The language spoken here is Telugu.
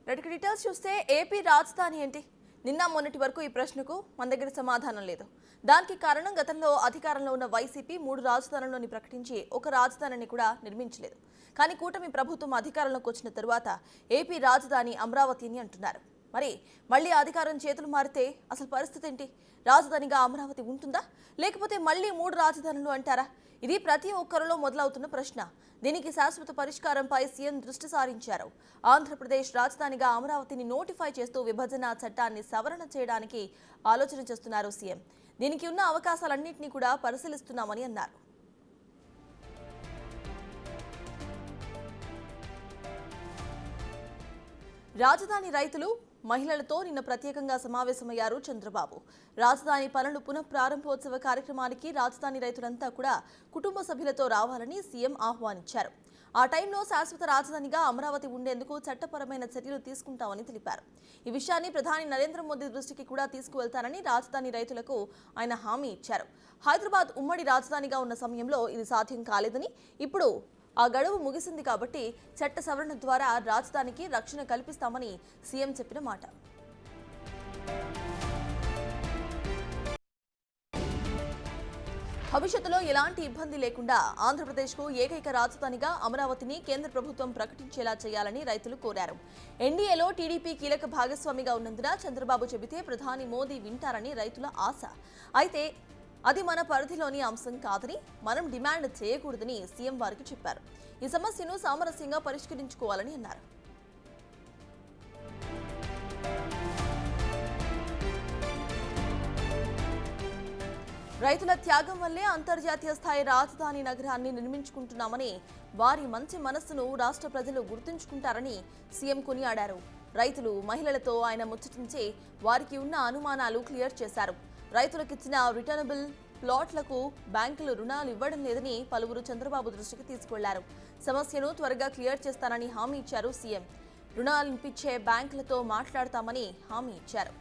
రెడ్కి డీటెయిల్స్ చూస్తే ఏపీ రాజధాని ఏంటి? నిన్న మొన్నటి వరకు ఈ ప్రశ్నకు మన దగ్గర సమాధానం లేదు. దానికి కారణం గతంలో అధికారంలో ఉన్న వైసీపీ 3 రాజధానులను ప్రకటించి ఒక రాజధానిని కూడా నిర్మించలేదు. కానీ కూటమి ప్రభుత్వం అధికారంలోకి వచ్చిన తరువాత ఏపీ రాజధాని అమరావతి అని అంటున్నారు. మరి మళ్ళీ అధికారం చేతులు మారితే అసలు పరిస్థితి ఏంటి? రాజధానిగా అమరావతి ఉంటుందా, లేకపోతే మళ్ళీ 3 రాజధానులు అంటారా? ఇది ప్రతి ఒక్కరిలో మొదలవుతున్న ప్రశ్న. దీనికి శాశ్వత పరిష్కారంపై సీఎం దృష్టి సారించారు. ఆంధ్రప్రదేశ్ రాజధానిగా అమరావతిని నోటిఫై చేస్తూ విభజన చట్టాన్ని సవరణ చేయడానికి ఆలోచన చేస్తున్నారు సీఎం. దీనికి ఉన్న అవకాశాలన్నింటినీ కూడా పరిశీలిస్తున్నామని అన్నారు. రాజధాని రైతులు, మహిళలతో నిన్న ప్రత్యేకంగా సమావేశమయ్యారు చంద్రబాబు. రాజధాని పనులు పునః ప్రారంభోత్సవ కార్యక్రమానికి రాజధాని రైతులంతా కూడా కుటుంబ సభ్యులతో రావాలని సీఎం ఆహ్వానించారు. ఆ టైంలో శాశ్వత రాజధానిగా అమరావతి ఉండేందుకు చట్టపరమైన చర్యలు తీసుకుంటామని తెలిపారు. ఈ విషయాన్ని ప్రధాని నరేంద్ర మోదీ దృష్టికి కూడా తీసుకువెళ్తానని రాజధాని రైతులకు ఆయన హామీ ఇచ్చారు. హైదరాబాద్ ఉమ్మడి రాజధానిగా ఉన్న సమయంలో ఇది సాధ్యం కాలేదని, ఇప్పుడు ఆ గడువు ముగిసింది కాబట్టి చట్ట సవరణ ద్వారా రాజధానికి రక్షణ కల్పిస్తామని సీఎం చెప్పిన మాట. భవిష్యత్తులో ఎలాంటి ఇబ్బంది లేకుండా ఆంధ్రప్రదేశ్కు ఏకైక రాజధానిగా అమరావతిని కేంద్ర ప్రభుత్వం ప్రకటించేలా చేయాలని రైతులు కోరారు. ఎన్డీఏలో టీడీపీ కీలక భాగస్వామిగా ఉన్నందున చంద్రబాబు చెబితే ప్రధాని మోదీ వింటారని రైతుల ఆశ. అయితే అది మన పరిధిలోని అంశం కాదని, మనం డిమాండ్ చేయకూడదని సీఎం వారికి చెప్పారు. ఈ సమస్యను సామరస్యంగా పరిష్కరించుకోవాలని అన్నారు. రైతుల త్యాగం వల్లే అంతర్జాతీయ స్థాయి రాజధాని నగరాన్ని నిర్మించుకుంటున్నామని, వారి మంచి మనస్సును రాష్ట్ర ప్రజలు గుర్తుంచుకుంటారని సీఎం కొనియాడారు. రైతులు, మహిళలతో ఆయన ముచ్చటించి వారికి ఉన్న అనుమానాలు క్లియర్ చేశారు. రైతులకిచ్చిన రిటర్నబుల్ ప్లాట్లకు బ్యాంకులు రుణాలు ఇవ్వడం లేదని పలువురు చంద్రబాబు దృష్టికి తీసుకెళ్లారు. సమస్యను త్వరగా క్లియర్ చేస్తానని హామీ ఇచ్చారు సీఎం. రుణాలు ఇప్పించే బ్యాంకులతో మాట్లాడతామని హామీ ఇచ్చారు.